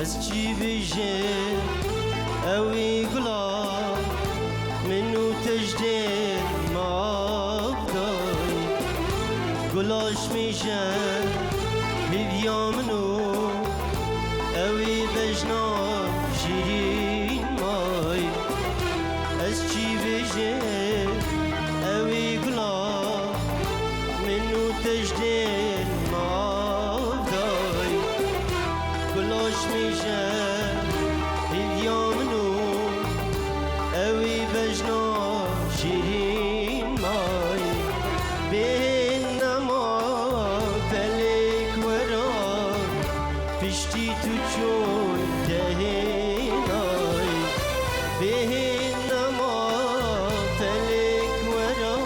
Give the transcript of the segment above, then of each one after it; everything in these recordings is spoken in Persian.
از چی بجه اوی گلا منو تجدید مابدای گلاش میشه هیدیا منو اوی بجنا شیرین مای از چی بجه اوی گلا منو تجدید مابدای گلاش میشه هیدیا منو اوی بجنا شیرین مای بین نما پلک ورا پشتی تو چون دهینای بین نما پلک ورا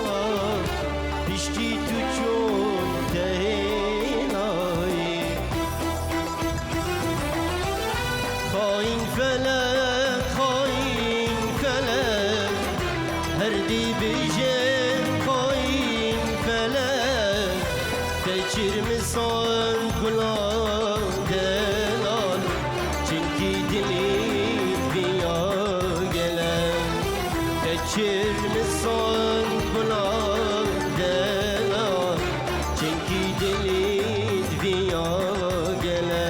پشتی تو چون دهینای خاین فلک خاین فلک هردی بیجه خاین فلک تچیر مسان کلا دلال چنکی دلی بیا گلن تچیر مسان کلا دلال چنکی دلی بیا گلن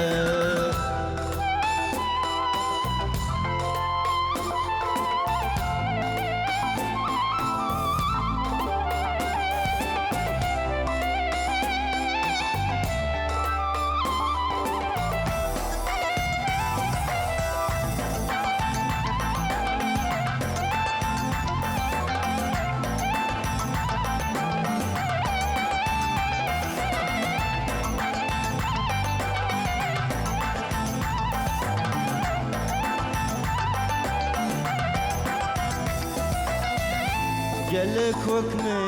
قالك وكمه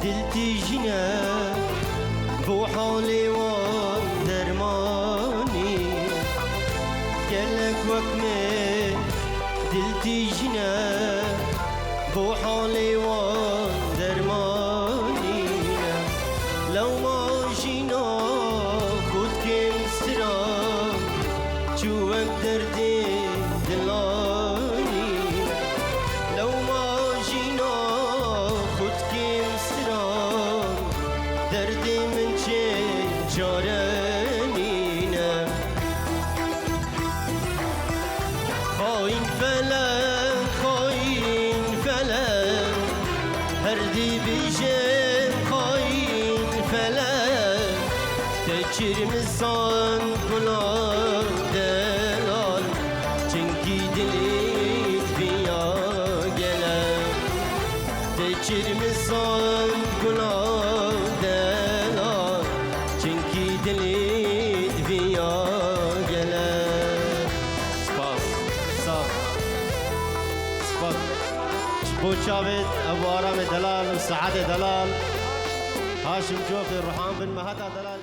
دلتي جنا بو حالي ودرماني قالك وكمه دلتي جنا بو حالي ودرماني لو ما جينا خود كم سرا جوك دردي دلاني لو ما جينا خود كم سرا دردي من چه جارنينا خاين فلك خاين فلك هردي بيجي خاين فلك تچir مسان كلا دلال چنكي دليت بيا تچir مسان كلا دلال چنكي دليت بيا گلن سپاس صاف سپاس بو چاوید ابو آرام دلال و سعد دلال هاشم جوفي روحان بن مهدا دلال